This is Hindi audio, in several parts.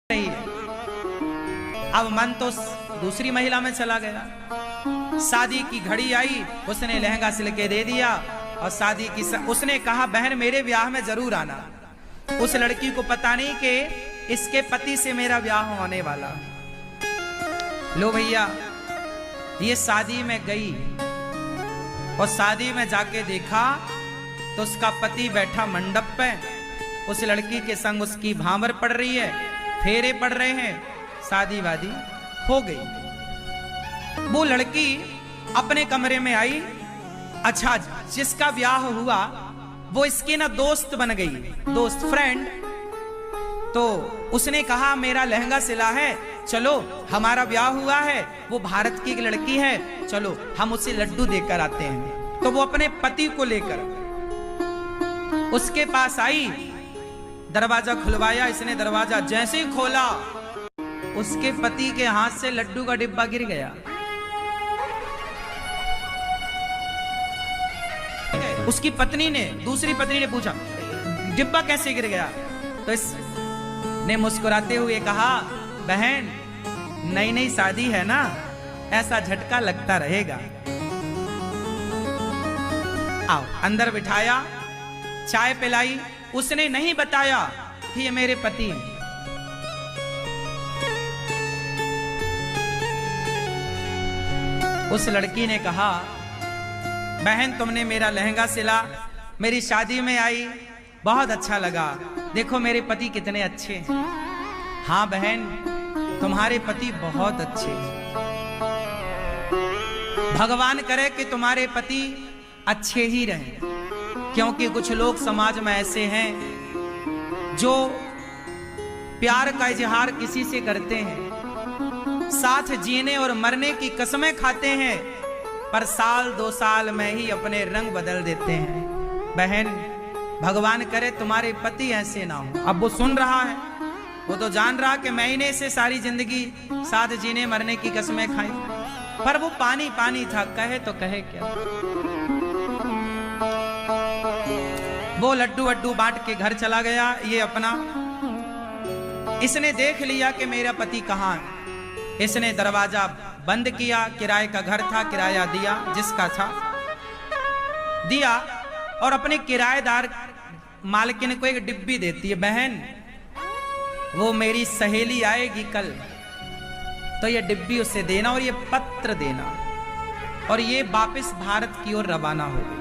रही है। अब मन तो दूसरी महिला में चला गया। शादी की घड़ी आई, उसने लहंगा सिल के दे दिया और शादी की उसने कहा बहन मेरे ब्याह में जरूर आना। उस लड़की को पता नहीं कि इसके पति से मेरा ब्याह होने वाला। लो भैया, ये शादी में गई और शादी में जाके देखा तो उसका पति बैठा मंडप पे, उस लड़की के संग उसकी भांवर पड़ रही है, फेरे पड़ रहे हैं, शादी वादी हो गई। वो लड़की अपने कमरे में आई। अच्छा, जिसका ब्याह हुआ वो इसकी ना दोस्त बन गई, दोस्त फ्रेंड। तो उसने कहा मेरा लहंगा सिला है, चलो हमारा ब्याह हुआ है, वो भारत की एक लड़की है, चलो हम उसे लड्डू देकर आते हैं। तो वो अपने पति को लेकर उसके पास आई, दरवाजा खुलवाया। इसने दरवाजा जैसे ही खोला, उसके पति के हाथ से लड्डू का डिब्बा गिर गया। उसकी पत्नी ने, दूसरी पत्नी ने पूछा डिब्बा कैसे गिर गया? तो इसने मुस्कुराते हुए कहा बहन नई नई शादी है ना, ऐसा झटका लगता रहेगा। आओ, अंदर बिठाया, चाय पिलाई। उसने नहीं बताया कि ये मेरे पति हैं। उस लड़की ने कहा बहन तुमने मेरा लहंगा सिला, मेरी शादी में आई, बहुत अच्छा लगा, देखो मेरे पति कितने अच्छे हैं। हाँ बहन, तुम्हारे पति बहुत अच्छे हैं, भगवान करे कि तुम्हारे पति अच्छे ही रहें। क्योंकि कुछ लोग समाज में ऐसे हैं जो प्यार का इजहार किसी से करते हैं, साथ जीने और मरने की कसमें खाते हैं, पर साल दो साल में ही अपने रंग बदल देते हैं। बहन भगवान करे तुम्हारे पति ऐसे ना हो। अब वो सुन रहा है, वो तो जान रहा कि मैंने से सारी जिंदगी साथ जीने मरने की कसमें खाई, पर वो पानी पानी था, कहे तो कहे क्या। वो लड्डू वड्डू बांट के घर चला गया। ये अपना इसने देख लिया कि मेरा पति कहाँ है। इसने दरवाजा बंद किया, किराए का घर था, किराया दिया, जिसका था दिया, और अपने किराएदार मालकिन को एक डिब्बी देती है, बहन वो मेरी सहेली आएगी कल, तो ये डिब्बी उसे देना और ये पत्र देना, और ये वापस भारत की ओर रवाना हो गई।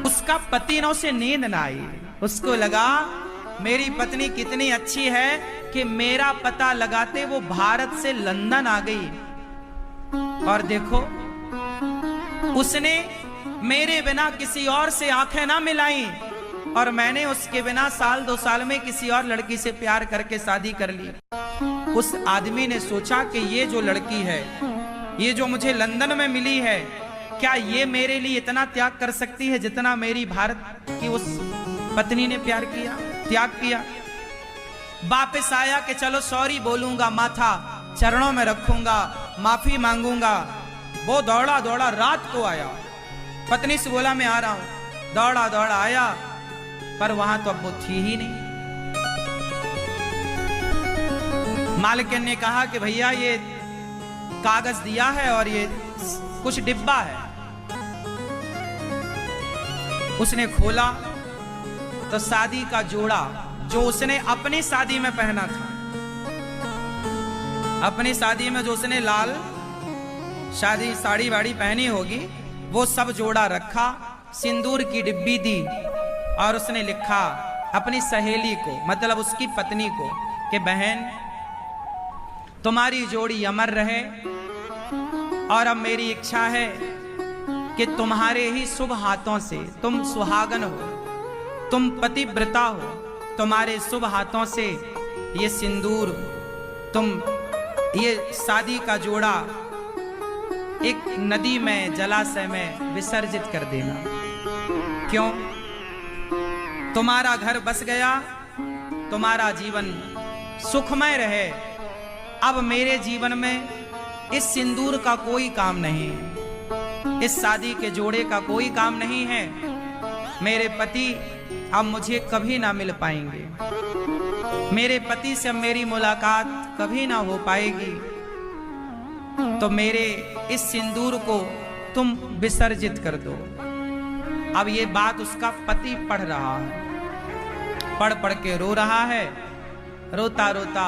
उसका पति ना, उसे नींद ना आई, उसको लगा मेरी पत्नी कितनी अच्छी है कि मेरा पता लगाते वो भारत से लंदन आ गई, और देखो उसने मेरे बिना किसी और से आंखें ना मिलाई, और मैंने उसके बिना साल दो साल में किसी और लड़की से प्यार करके शादी कर ली। उस आदमी ने सोचा कि ये जो लड़की है, ये जो मुझे लंदन में मिली है, क्या ये मेरे लिए इतना त्याग कर सकती है जितना मेरी भारत की उस पत्नी ने प्यार किया, त्याग किया। वापस आया कि चलो सॉरी बोलूंगा, माथा चरणों में रखूंगा, माफी मांगूंगा। वो दौड़ा दौड़ा रात को आया, पत्नी से बोला मैं आ रहा हूं, दौड़ा दौड़ा आया, पर वहां तो अब वो थी ही नहीं। मालकिन ने कहा कि भैया ये कागज दिया है और ये कुछ डिब्बा है। उसने खोला तो शादी का जोड़ा जो उसने अपनी शादी में पहना था, अपनी शादी में जो उसने लाल शादी साड़ी वाड़ी पहनी होगी, वो सब जोड़ा रखा, सिंदूर की डिब्बी दी, और उसने लिखा अपनी सहेली को, मतलब उसकी पत्नी को, कि बहन तुम्हारी जोड़ी अमर रहे, और अब मेरी इच्छा है कि तुम्हारे ही शुभ हाथों से, तुम सुहागन हो, तुम पतिव्रता हो, तुम्हारे शुभ हाथों से ये सिंदूर, तुम ये शादी का जोड़ा एक नदी में, जलाशय में विसर्जित कर देना। क्यों? तुम्हारा घर बस गया, तुम्हारा जीवन सुखमय रहे। अब मेरे जीवन में इस सिंदूर का कोई काम नहीं है, इस शादी के जोड़े का कोई काम नहीं है। मेरे पति अब मुझे कभी ना मिल पाएंगे, मेरे पति से अब मेरी मुलाकात कभी ना हो पाएगी, तो मेरे इस सिंदूर को तुम विसर्जित कर दो। अब ये बात उसका पति पढ़ रहा है, पढ़ पढ़ के रो रहा है। रोता रोता